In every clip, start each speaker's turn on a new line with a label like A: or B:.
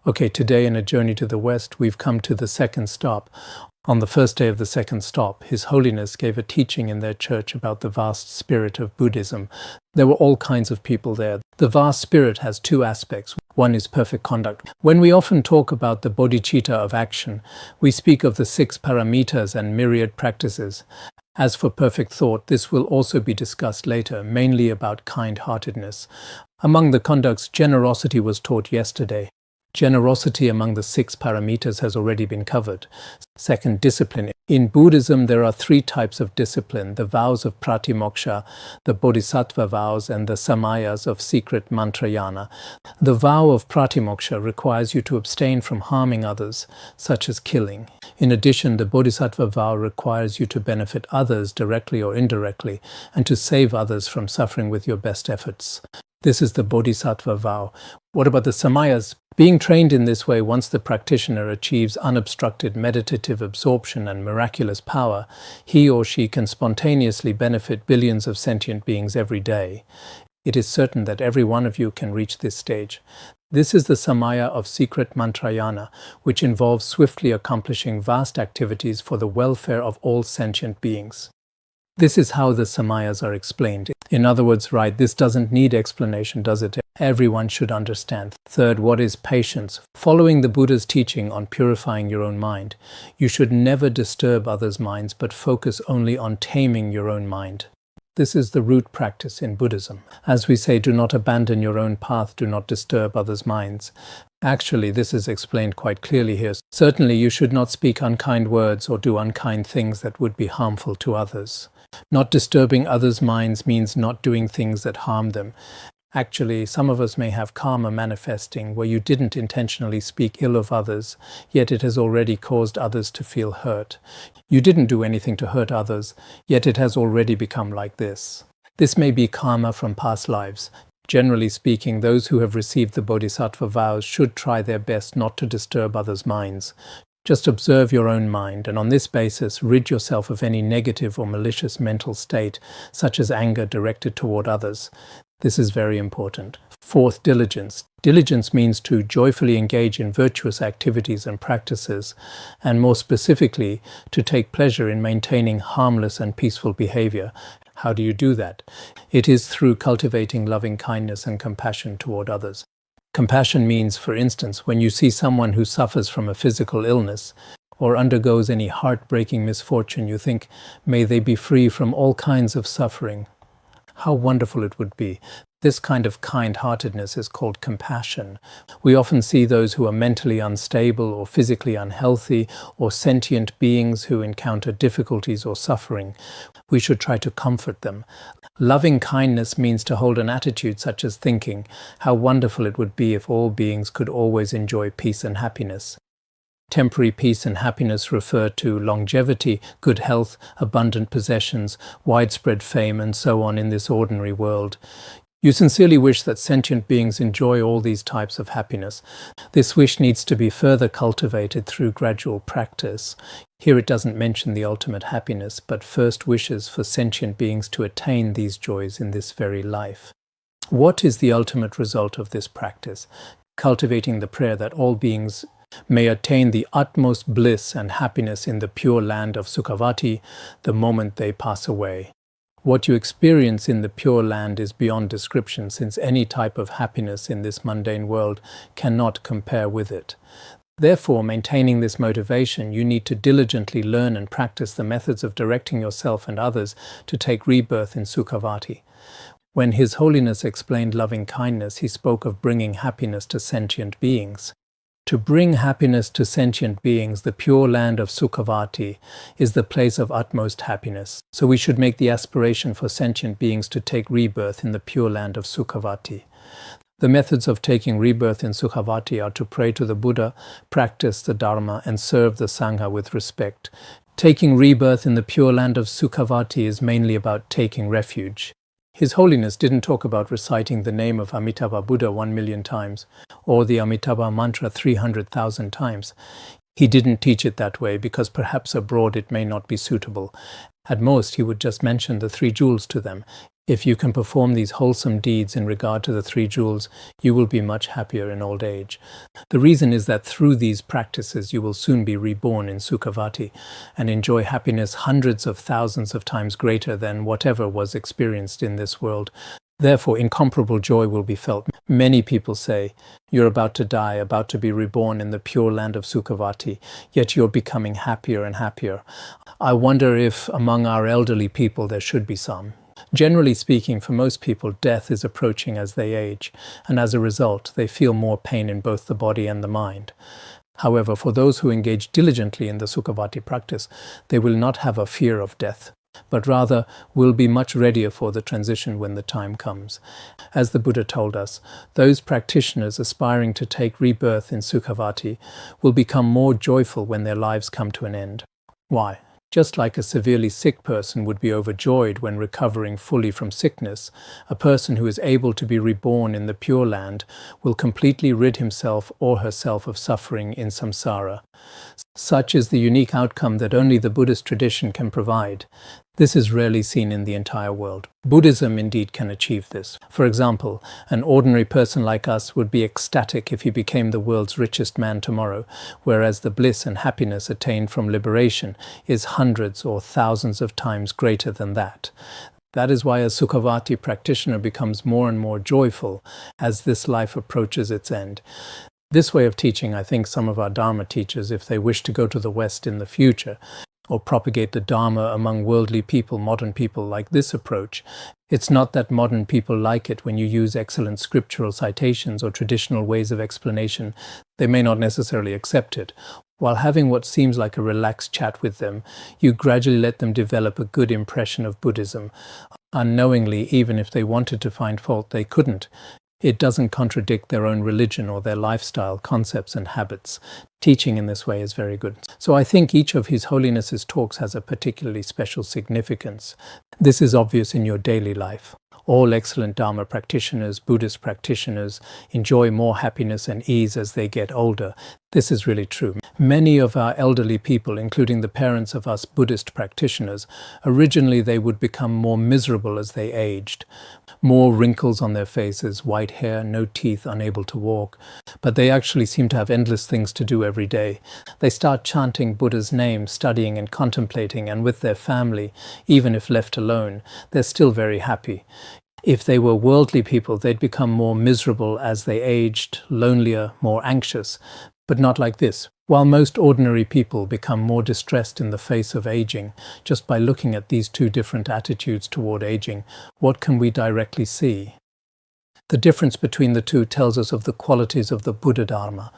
A: Okay, today in A Journey to the West, we've come to the second stop. On the first day of the second stop, His Holiness gave a teaching in their church about the vast spirit of Buddhism. There were all kinds of people there. The vast spirit has two aspects. One is perfect conduct. When we often talk about the bodhicitta of action, we speak of the 6 paramitas and myriad practices. As for perfect thought, this will also be discussed later, mainly about kind-heartedness. Among the conducts, generosity was taught yesterday. Generosity among the 6 paramitas has already been covered. Second, discipline. In Buddhism, there are 3 types of discipline: the vows of pratimoksha, the bodhisattva vows, and the samayas of secret mantrayana. The vow of pratimoksha requires you to abstain from harming others, such as killing. In addition, the bodhisattva vow requires you to benefit others directly or indirectly, and to save others from suffering with your best efforts. This is the bodhisattva vow. What about the samayas? Being trained in this way, once the practitioner achieves unobstructed meditative absorption and miraculous power, he or she can spontaneously benefit billions of sentient beings every day. It is certain that every one of you can reach this stage. This is the samaya of secret mantrayana, which involves swiftly accomplishing vast activities for the welfare of all sentient beings. This is how the samayas are explained. In other words, right, this doesn't need explanation, does it? Everyone should understand. Third, what is patience? Following the Buddha's teaching on purifying your own mind, you should never disturb others' minds, but focus only on taming your own mind. This is the root practice in Buddhism. As we say, do not abandon your own path, do not disturb others' minds. Actually, this is explained quite clearly here. Certainly, you should not speak unkind words or do unkind things that would be harmful to others. Not disturbing others' minds means not doing things that harm them. Actually, some of us may have karma manifesting where you didn't intentionally speak ill of others, yet it has already caused others to feel hurt. You didn't do anything to hurt others, yet it has already become like this. This may be karma from past lives. Generally speaking, those who have received the bodhisattva vows should try their best not to disturb others' minds. Just observe your own mind, and on this basis rid yourself of any negative or malicious mental state, such as anger directed toward others. This is very important. Fourth, diligence. Diligence means to joyfully engage in virtuous activities and practices, and more specifically, to take pleasure in maintaining harmless and peaceful behavior. How do you do that? It is through cultivating loving kindness and compassion toward others. Compassion means, for instance, when you see someone who suffers from a physical illness or undergoes any heartbreaking misfortune, you think, may they be free from all kinds of suffering. How wonderful it would be. This kind of kind-heartedness is called compassion. We often see those who are mentally unstable or physically unhealthy, or sentient beings who encounter difficulties or suffering. We should try to comfort them. Loving kindness means to hold an attitude such as thinking, how wonderful it would be if all beings could always enjoy peace and happiness. Temporary peace and happiness refer to longevity, good health, abundant possessions, widespread fame, and so on in this ordinary world. You sincerely wish that sentient beings enjoy all these types of happiness. This wish needs to be further cultivated through gradual practice. Here it doesn't mention the ultimate happiness, but first wishes for sentient beings to attain these joys in this very life. What is the ultimate result of this practice? Cultivating the prayer that all beings may attain the utmost bliss and happiness in the pure land of Sukhavati the moment they pass away. What you experience in the pure land is beyond description, since any type of happiness in this mundane world cannot compare with it. Therefore, maintaining this motivation, you need to diligently learn and practice the methods of directing yourself and others to take rebirth in Sukhavati. When His Holiness explained loving kindness, he spoke of bringing happiness to sentient beings. To bring happiness to sentient beings, the pure land of Sukhavati is the place of utmost happiness. So we should make the aspiration for sentient beings to take rebirth in the pure land of Sukhavati. The methods of taking rebirth in Sukhavati are to pray to the Buddha, practice the Dharma, and serve the Sangha with respect. Taking rebirth in the pure land of Sukhavati is mainly about taking refuge. His Holiness didn't talk about reciting the name of Amitabha Buddha 1 million times, or the Amitabha mantra 300,000 times. He didn't teach it that way because perhaps abroad it may not be suitable. At most, he would just mention the 3 jewels to them. If you can perform these wholesome deeds in regard to the three jewels, you will be much happier in old age. The reason is that through these practices you will soon be reborn in Sukhavati and enjoy happiness hundreds of thousands of times greater than whatever was experienced in this world. Therefore, incomparable joy will be felt. Many people say, you're about to die, about to be reborn in the pure land of Sukhavati, yet you're becoming happier and happier. I wonder if among our elderly people there should be some. Generally speaking, for most people, death is approaching as they age, and as a result, they feel more pain in both the body and the mind. However, for those who engage diligently in the Sukhavati practice, they will not have a fear of death, but rather will be much readier for the transition when the time comes. As the Buddha told us, those practitioners aspiring to take rebirth in Sukhavati will become more joyful when their lives come to an end. Why? Just like a severely sick person would be overjoyed when recovering fully from sickness, a person who is able to be reborn in the Pure Land will completely rid himself or herself of suffering in samsara. Such is the unique outcome that only the Buddhist tradition can provide. This is rarely seen in the entire world. Buddhism indeed can achieve this. For example, an ordinary person like us would be ecstatic if he became the world's richest man tomorrow, whereas the bliss and happiness attained from liberation is hundreds or thousands of times greater than that. That is why a Sukhavati practitioner becomes more and more joyful as this life approaches its end. This way of teaching, I think some of our Dharma teachers, if they wish to go to the West in the future, or propagate the Dharma among worldly people, modern people, like this approach. It's not that modern people like it when you use excellent scriptural citations or traditional ways of explanation. They may not necessarily accept it. While having what seems like a relaxed chat with them, you gradually let them develop a good impression of Buddhism. Unknowingly, even if they wanted to find fault, they couldn't. It doesn't contradict their own religion or their lifestyle, concepts and habits. Teaching in this way is very good. So I think each of His Holiness's talks has a particularly special significance. This is obvious in your daily life. All excellent Dharma practitioners, Buddhist practitioners, enjoy more happiness and ease as they get older. This is really true. Many of our elderly people, including the parents of us Buddhist practitioners, originally they would become more miserable as they aged. More wrinkles on their faces, white hair, no teeth, unable to walk. But they actually seem to have endless things to do every day. They start chanting Buddha's name, studying and contemplating, and with their family, even if left alone, they're still very happy. If they were worldly people, they'd become more miserable as they aged, lonelier, more anxious. But not like this. While most ordinary people become more distressed in the face of aging, just by looking at these two different attitudes toward aging, what can we directly see? The difference between the two tells us of the qualities of the Buddha Dharma.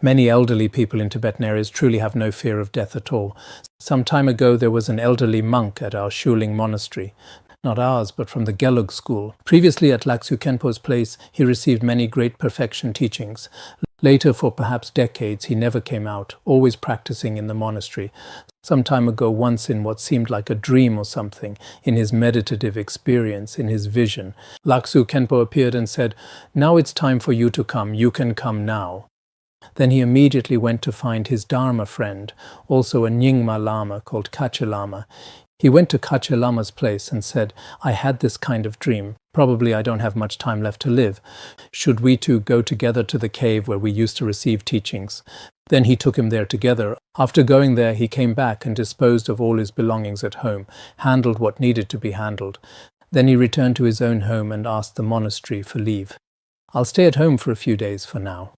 A: Many elderly people in Tibetan areas truly have no fear of death at all. Some time ago there was an elderly monk at our Shuling monastery. Not ours, but from the Gelug school. Previously at Laksu Khenpo's place, he received many great perfection teachings. Later, for perhaps decades, he never came out, always practicing in the monastery. Some time ago, once in what seemed like a dream or something, in his meditative experience, in his vision, Laksu Khenpo appeared and said, "Now it's time for you to come. You can come now." Then he immediately went to find his Dharma friend, also a Nyingma Lama called Kache Lama. He went to Kache Lama's place and said, "I had this kind of dream. Probably I don't have much time left to live. Should we two go together to the cave where we used to receive teachings?" Then he took him there together. After going there, he came back and disposed of all his belongings at home, handled what needed to be handled. Then he returned to his own home and asked the monastery for leave. "I'll stay at home for a few days for now."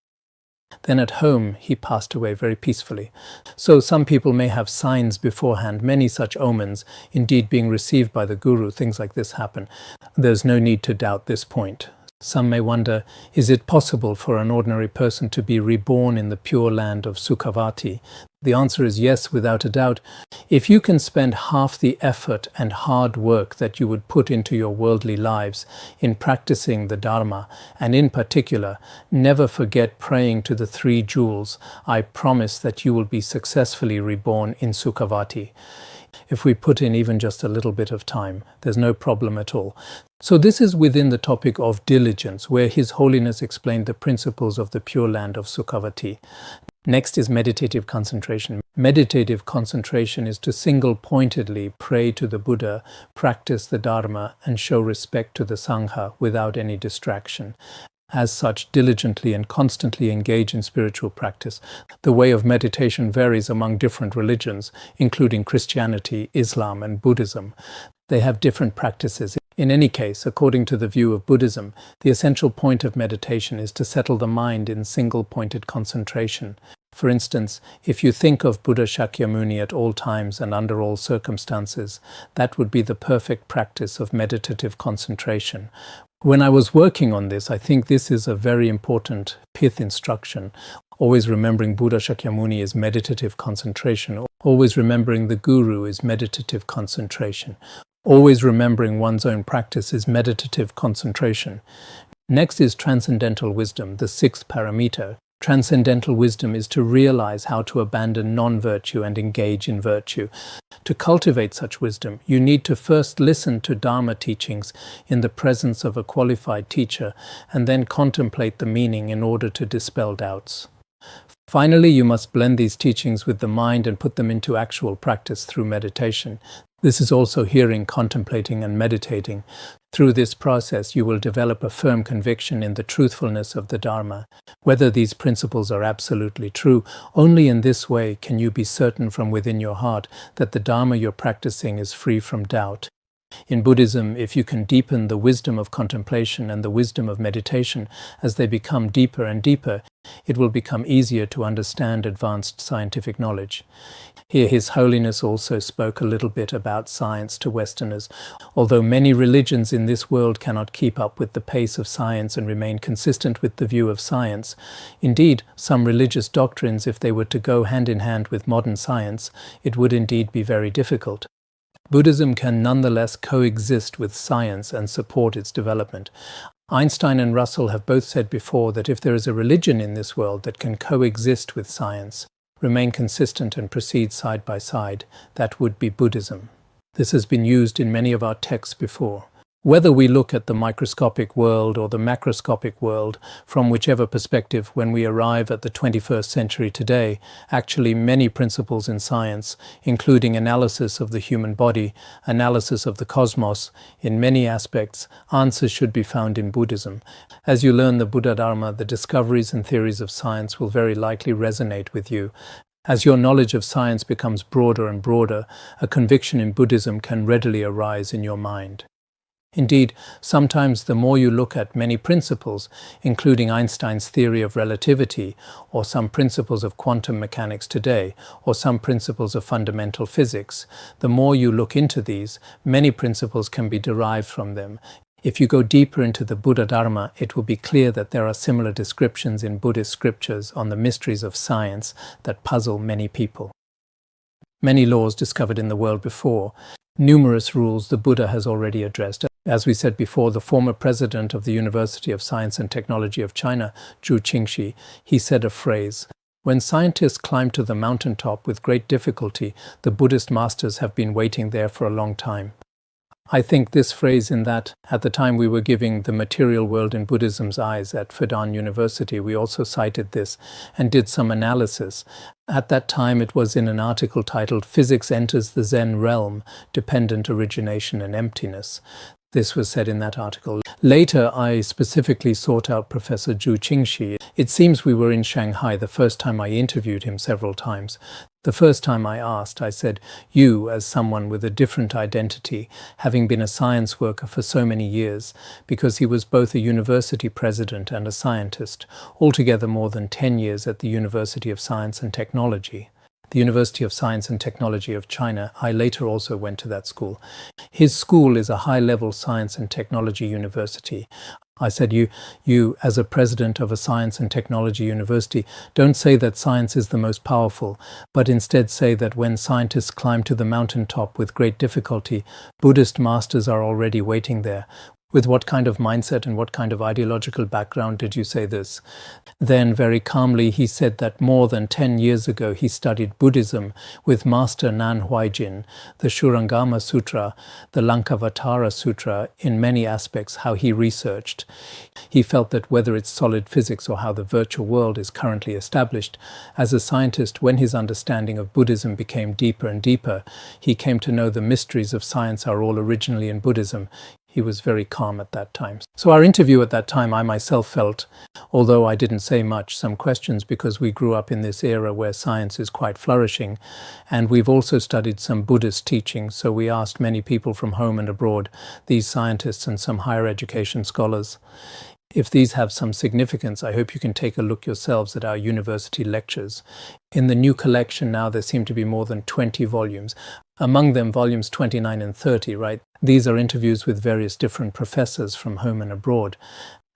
A: Then at home, he passed away very peacefully. So some people may have signs beforehand, many such omens, indeed being received by the Guru, things like this happen. There's no need to doubt this point. Some may wonder, is it possible for an ordinary person to be reborn in the pure land of Sukhavati? The answer is yes, without a doubt. If you can spend half the effort and hard work that you would put into your worldly lives in practicing the Dharma, and in particular, never forget praying to the three jewels, I promise that you will be successfully reborn in Sukhavati. If we put in even just a little bit of time, there's no problem at all. So this is within the topic of diligence, where His Holiness explained the principles of the Pure Land of Sukhavati. Next is meditative concentration. Meditative concentration is to single-pointedly pray to the Buddha, practice the Dharma, and show respect to the Sangha without any distraction. As such, diligently and constantly engage in spiritual practice. The way of meditation varies among different religions, including Christianity, Islam, and Buddhism. They have different practices. In any case, according to the view of Buddhism, the essential point of meditation is to settle the mind in single-pointed concentration. For instance, if you think of Buddha Shakyamuni at all times and under all circumstances, that would be the perfect practice of meditative concentration. When I was working on this, I think this is a very important pith instruction. Always remembering Buddha Shakyamuni is meditative concentration. Always remembering the Guru is meditative concentration. Always remembering one's own practice is meditative concentration. Next is transcendental wisdom, the sixth paramita. Transcendental wisdom is to realize how to abandon non-virtue and engage in virtue. To cultivate such wisdom, you need to first listen to Dharma teachings in the presence of a qualified teacher and then contemplate the meaning in order to dispel doubts. Finally, you must blend these teachings with the mind and put them into actual practice through meditation. This is also hearing, contemplating, and meditating. Through this process, you will develop a firm conviction in the truthfulness of the Dharma. Whether these principles are absolutely true, only in this way can you be certain from within your heart that the Dharma you're practicing is free from doubt. In Buddhism, if you can deepen the wisdom of contemplation and the wisdom of meditation as they become deeper and deeper, it will become easier to understand advanced scientific knowledge. Here His Holiness also spoke a little bit about science to Westerners. Although many religions in this world cannot keep up with the pace of science and remain consistent with the view of science, indeed, some religious doctrines, if they were to go hand in hand with modern science, it would indeed be very difficult. Buddhism can nonetheless coexist with science and support its development. Einstein and Russell have both said before that if there is a religion in this world that can coexist with science, remain consistent and proceed side by side, that would be Buddhism. This has been used in many of our texts before. Whether we look at the microscopic world or the macroscopic world, from whichever perspective, when we arrive at the 21st century today, actually many principles in science, including analysis of the human body, analysis of the cosmos, in many aspects, answers should be found in Buddhism. As you learn the Buddha Dharma, the discoveries and theories of science will very likely resonate with you. As your knowledge of science becomes broader and broader, a conviction in Buddhism can readily arise in your mind. Indeed, sometimes the more you look at many principles, including Einstein's theory of relativity, or some principles of quantum mechanics today, or some principles of fundamental physics, the more you look into these, many principles can be derived from them. If you go deeper into the Buddha Dharma, it will be clear that there are similar descriptions in Buddhist scriptures on the mysteries of science that puzzle many people. Many laws discovered in the world before, numerous rules the Buddha has already addressed. As we said before, the former president of the University of Science and Technology of China, Zhu Qingxi, he said a phrase, "When scientists climb to the mountaintop with great difficulty, the Buddhist masters have been waiting there for a long time." I think this phrase in that, at the time we were giving The Material World in Buddhism's Eyes at Fudan University, we also cited this and did some analysis. At that time it was in an article titled "Physics Enters the Zen Realm, Dependent Origination and Emptiness." This was said in that article. Later, I specifically sought out Professor Zhu Qingxi. It seems we were in Shanghai the first time I interviewed him several times. The first time I asked, I said, "You, as someone with a different identity, having been a science worker for so many years," because he was both a university president and a scientist, altogether more than 10 years at the University of Science and Technology. The University of Science and Technology of China. I later also went to that school. His school is a high-level science and technology university. I said, you, as a president of a science and technology university, don't say that science is the most powerful, but instead say that when scientists climb to the mountaintop with great difficulty, Buddhist masters are already waiting there. With what kind of mindset and what kind of ideological background did you say this? Then, very calmly, he said that more than 10 years ago he studied Buddhism with Master Nan Huaijin, the Shurangama Sutra, the Lankavatara Sutra, in many aspects how he researched. He felt that whether it's solid physics or how the virtual world is currently established, as a scientist, when his understanding of Buddhism became deeper and deeper, he came to know the mysteries of science are all originally in Buddhism. He was very calm at that time. So our interview at that time, I myself felt, although I didn't say much, some questions because we grew up in this era where science is quite flourishing. And we've also studied some Buddhist teachings, so we asked many people from home and abroad, these scientists and some higher education scholars. If these have some significance, I hope you can take a look yourselves at our university lectures. In the new collection now, there seem to be more than 20 volumes. Among them, volumes 29 and 30, right? These are interviews with various different professors from home and abroad.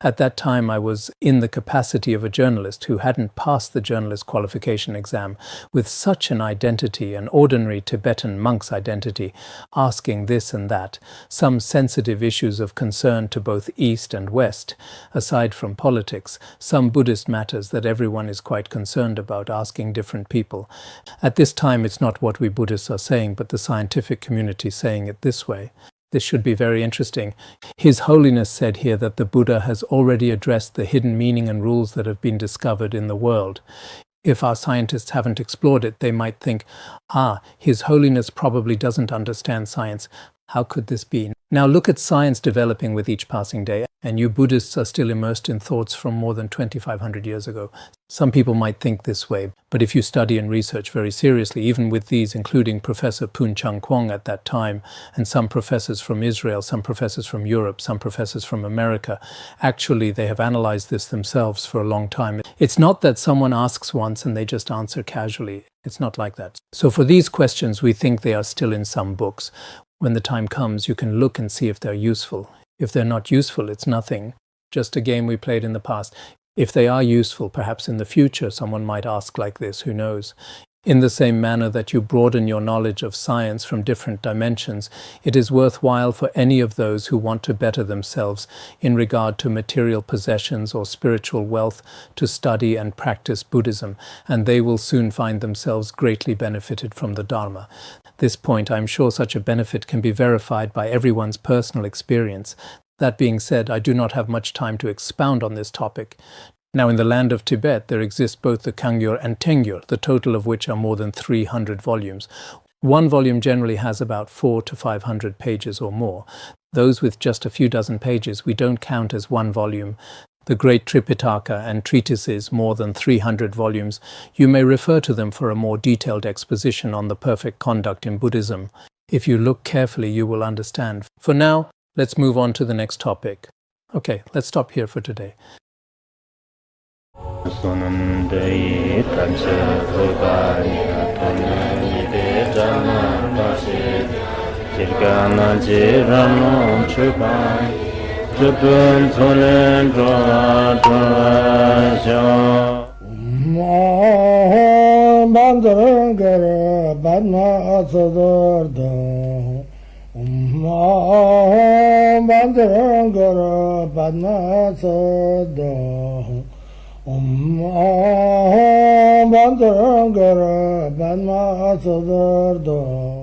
A: At that time, I was in the capacity of a journalist who hadn't passed the journalist qualification exam with such an identity, an ordinary Tibetan monk's identity, asking this and that, some sensitive issues of concern to both East and West, aside from politics, some Buddhist matters that everyone is quite concerned about, asking different people. At this time, it's not what we Buddhists are saying, but the scientific community saying it this way. This should be very interesting. His Holiness said here that the Buddha has already addressed the hidden meaning and rules that have been discovered in the world. If our scientists haven't explored it, they might think, His Holiness probably doesn't understand science. How could this be? Now look at science developing with each passing day, and you Buddhists are still immersed in thoughts from more than 2,500 years ago. Some people might think this way, but if you study and research very seriously, even with these, including Professor Phuntsok at that time, and some professors from Israel, some professors from Europe, some professors from America, actually they have analyzed this themselves for a long time. It's not that someone asks once and they just answer casually. It's not like that. So for these questions, we think they are still in some books. When the time comes, you can look and see if they're useful. If they're not useful, it's nothing. Just a game we played in the past. If they are useful, perhaps in the future, someone might ask like this, who knows? In the same manner that you broaden your knowledge of science from different dimensions, it is worthwhile for any of those who want to better themselves in regard to material possessions or spiritual wealth to study and practice Buddhism, and they will soon find themselves greatly benefited from the Dharma. This point, I'm sure such a benefit can be verified by everyone's personal experience. That being said, I do not have much time to expound on this topic. Now, in the land of Tibet, there exist both the Kangyur and Tengyur, the total of which are more than 300 volumes. One volume generally has about 400 to 500 pages or more. Those with just a few dozen pages we don't count as one volume. The great Tripitaka and treatises, more than 300 volumes, you may refer to them for a more detailed exposition on the perfect conduct in Buddhism. If you look carefully, you will understand. For now, let's move on to the next topic. Okay, let's stop here for today.
B: Bandara Badma Sodargye